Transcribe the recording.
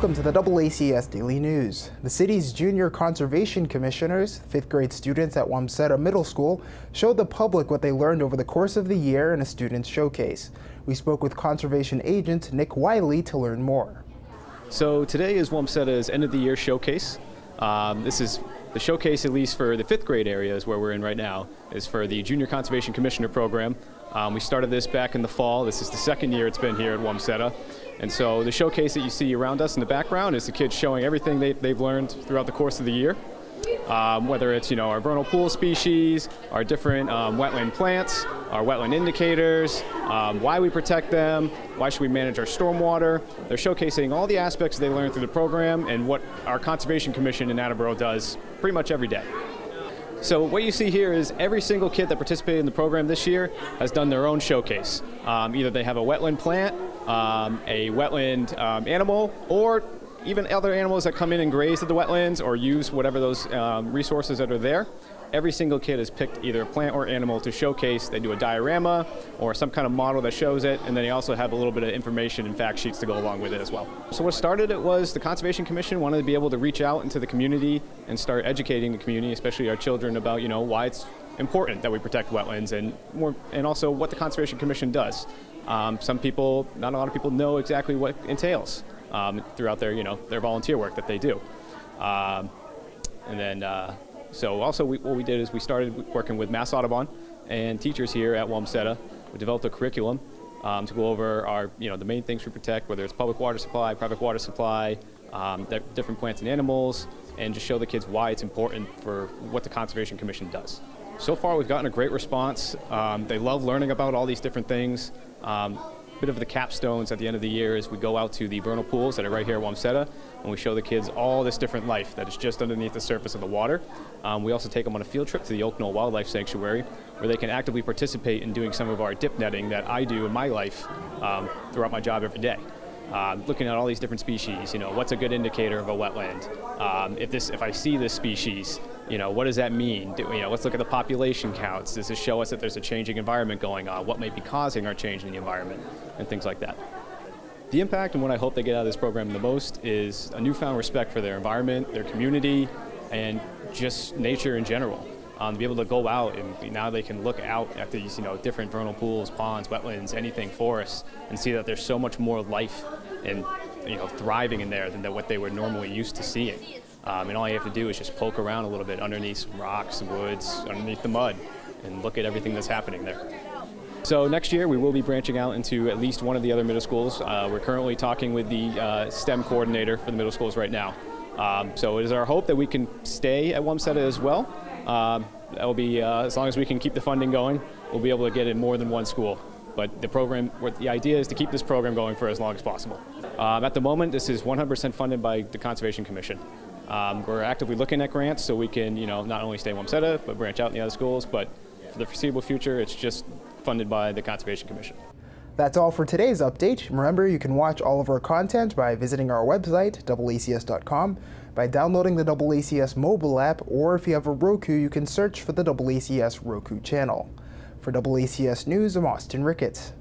Welcome to the DoubleACS Daily News. The city's junior conservation commissioners, 5th grade students at Wamsutta Middle School, showed the public what they learned over the course of the year in a student's showcase. We spoke with conservation agent Nick Wiley to learn more. So today is Wamsutta's end of the year showcase. This is the showcase, at least for the 5th grade areas where we're in right now, is for the Junior Conservation Commissioner program. We started this back in the fall. This is the second year it's been here at Wamsutta. And so the showcase that you see around us in the background is the kids showing everything they've learned throughout the course of the year. Whether it's, our vernal pool species, our different wetland plants, our wetland indicators, why we protect them, why should we manage our stormwater. They're showcasing all the aspects they learned through the program and what our Conservation Commission in Attleboro does pretty much every day. So what you see here is every single kid that participated in the program this year has done their own showcase. Either they have a wetland plant, a wetland animal, or even other animals that come in and graze at the wetlands or use whatever those resources that are there. Every single kid has picked either a plant or animal to showcase. They do a diorama or some kind of model that shows it, and then they also have a little bit of information and fact sheets to go along with it as well. So what started it was the Conservation Commission wanted to be able to reach out into the community and start educating the community, especially our children, about why it's important that we protect wetlands and also what the Conservation Commission does. Some people, not a lot of people, know exactly what it entails throughout their volunteer work that they do. So also what we did is we started working with Mass Audubon and teachers here at Wamsutta. We developed a curriculum to go over our, the main things we protect, whether it's public water supply, private water supply, different plants and animals, and just show the kids why it's important for what the Conservation Commission does. So far we've gotten a great response. They love learning about all these different things. Bit of the capstones at the end of the year is we go out to the vernal pools that are right here at Wamsutta, and we show the kids all this different life that is just underneath the surface of the water. We also take them on a field trip to the Oak Knoll Wildlife Sanctuary, where they can actively participate in doing some of our dip netting that I do in my life throughout my job every day. Looking at all these different species, what's a good indicator of a wetland? If I see this species, what does that mean? Let's look at the population counts. Does this show us that there's a changing environment going on? What may be causing our change in the environment? And things like that. The impact and what I hope they get out of this program the most is a newfound respect for their environment, their community, and just nature in general. To be able to go out and now they can look out at these different vernal pools, ponds, wetlands, anything, forests, and see that there's so much more life and thriving in there than what they were normally used to seeing. And all you have to do is just poke around a little bit underneath some rocks, woods, underneath the mud, and look at everything that's happening there. So next year we will be branching out into at least one of the other middle schools. We're currently talking with the STEM coordinator for the middle schools right now. So it is our hope that we can stay at Wamsutta as well. That will be, as long as we can keep the funding going, we'll be able to get in more than one school. But the idea is to keep this program going for as long as possible. At the moment, this is 100% funded by the Conservation Commission. We're actively looking at grants so we can, not only stay in Wamsutta, but branch out in the other schools. But for the foreseeable future, it's just funded by the Conservation Commission. That's all for today's update. Remember, you can watch all of our content by visiting our website, DoubleACS.com, by downloading the DoubleACS mobile app, or if you have a Roku, you can search for the DoubleACS Roku channel. For DoubleACS News, I'm Austin Ricketts.